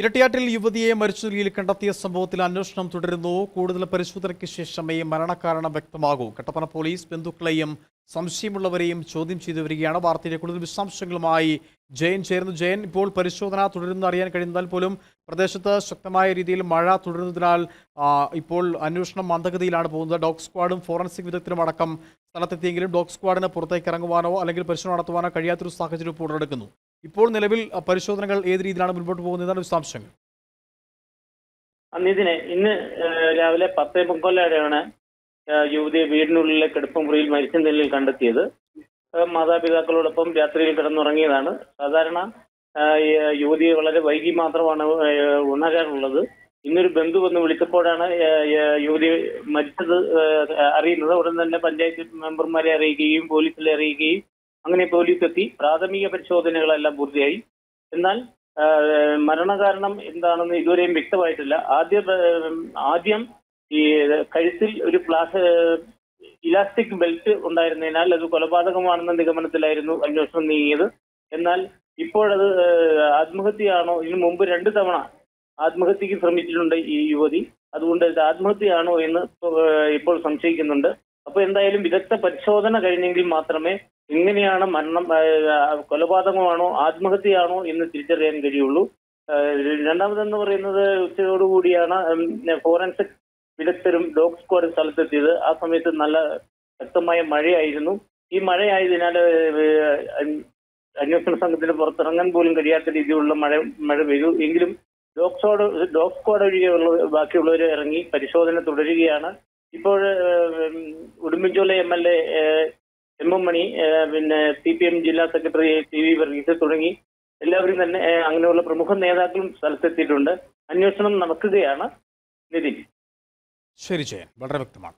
ഇരട്ടിയാറ്റിൽ യുവതിയെ മരിച്ച നിലയിൽ കണ്ടെത്തിയ സംഭവത്തിൽ അന്വേഷണം തുടരുന്നു. കൂടുതൽ പരിശോധനയ്ക്ക് ശേഷമേ മരണകാരണം വ്യക്തമാകൂ. കട്ടപ്പന പോലീസ് ബന്ധുക്കളെയും സംശയമുള്ളവരെയും ചോദ്യം ചെയ്തു വരികയാണ്. വാർത്തയിലെ കൂടുതൽ വിശദാംശങ്ങളുമായി ജയൻ ചേർന്നു. ജയൻ, ഇപ്പോൾ പരിശോധന തുടരുന്ന അറിയാൻ കഴിയുന്നതിനാൽ പോലും പ്രദേശത്ത് ശക്തമായ രീതിയിൽ മഴ തുടരുന്നതിനാൽ ഇപ്പോൾ അന്വേഷണം മന്ദഗതിയിലാണ് പോകുന്നത്. ഡോഗ് സ്ക്വാഡും ഫോറൻസിക് വിദഗ്ധരും അടക്കം സ്ഥലത്തെത്തിയെങ്കിലും ഡോഗ് സ്ക്വാഡിന് പുറത്തേക്ക് ഇറങ്ങുവാനോ അല്ലെങ്കിൽ പരിശോധന നടത്തുവാനോ കഴിയാത്തൊരു സാഹചര്യം ഇപ്പോൾ ഉടലെടുക്കുന്നു. ഇപ്പോൾ നിലവിൽ പരിശോധനകൾ ഏത് രീതിയിലാണ് മുൻപോട്ട് പോകുന്നതാണ് വിശദാംശങ്ങൾ? നിതിനെ, ഇന്ന് രാവിലെ 10:45 യുവതിയെ വീടിനുള്ളിലെ കിടപ്പുമുറിയിൽ മരിച്ച നിലയിൽ കണ്ടെത്തിയത്. മാതാപിതാക്കളോടൊപ്പം രാത്രിയിൽ കിടന്നുറങ്ങിയതാണ്. സാധാരണ യുവതിയെ വളരെ വൈകി മാത്രമാണ് ഉണരാറുള്ളത്. ഇന്നൊരു ബന്ധു വന്ന് വിളിച്ചപ്പോഴാണ് യുവതി മരിച്ചത് അറിയുന്നത്. ഉടൻ തന്നെ പഞ്ചായത്ത് മെമ്പർമാരെ അറിയിക്കുകയും പോലീസിലെ അറിയിക്കുകയും അങ്ങനെ പോലീസ് എത്തി. പ്രാഥമിക പരിശോധനകളെല്ലാം പൂർത്തിയായി. എന്നാൽ മരണകാരണം എന്താണെന്ന് ഇതുവരെയും വ്യക്തമായിട്ടില്ല. ആദ്യം ഈ കഴുത്തിൽ ഒരു ഇലാസ്റ്റിക് ബെൽറ്റ് ഉണ്ടായിരുന്നതിനാൽ അത് കൊലപാതകമാണെന്ന നിഗമനത്തിലായിരുന്നു അന്വേഷണം നീങ്ങിയത്. എന്നാൽ ഇപ്പോഴത് ആത്മഹത്യയാണോ? ഇതിനു മുമ്പ് 2 തവണ ആത്മഹത്യക്ക് ശ്രമിച്ചിട്ടുണ്ട് ഈ യുവതി. അതുകൊണ്ട് ഇത് ആത്മഹത്യയാണോ എന്ന് ഇപ്പോൾ സംശയിക്കുന്നുണ്ട്. അപ്പൊ എന്തായാലും വിദഗ്ധ പരിശോധന കഴിഞ്ഞെങ്കിൽ മാത്രമേ എങ്ങനെയാണ് മരണം, കൊലപാതകമാണോ ആത്മഹത്യയാണോ എന്ന് തിരിച്ചറിയാൻ കഴിയുള്ളൂ. രണ്ടാമതെന്ന് പറയുന്നത്, ഉച്ചയോടുകൂടിയാണ് ഫോറൻസിക് വിദഗ്ധരും ഡോഗ് സ്ക്വാഡും സ്ഥലത്തെത്തിയത്. ആ സമയത്ത് നല്ല ശക്തമായ മഴയായിരുന്നു. ഈ മഴയായതിനാൽ അന്വേഷണ സംഘത്തിന് പുറത്തിറങ്ങാൻ പോലും കഴിയാത്ത രീതിയിലുള്ള മഴ പെയ്തു. എങ്കിലും ഡോഗ് സ്ക്വാഡ് ഒഴികെയുള്ള ബാക്കിയുള്ളവർ ഇറങ്ങി പരിശോധന തുടരുകയാണ്. ഇപ്പോൾ ഉടുമ്പൻചോല MLA M.M. മണി, പിന്നെ CPM ജില്ലാ സെക്രട്ടറി TV വർഗീസ് തുടങ്ങി എല്ലാവരും തന്നെ അങ്ങനെയുള്ള പ്രമുഖ നേതാക്കളും സ്ഥലത്തെത്തിയിട്ടുണ്ട്. അന്വേഷണം നടക്കുകയാണ്. നിതിൻ. ശരി ജയൻ, വളരെ വ്യക്തമാണ്.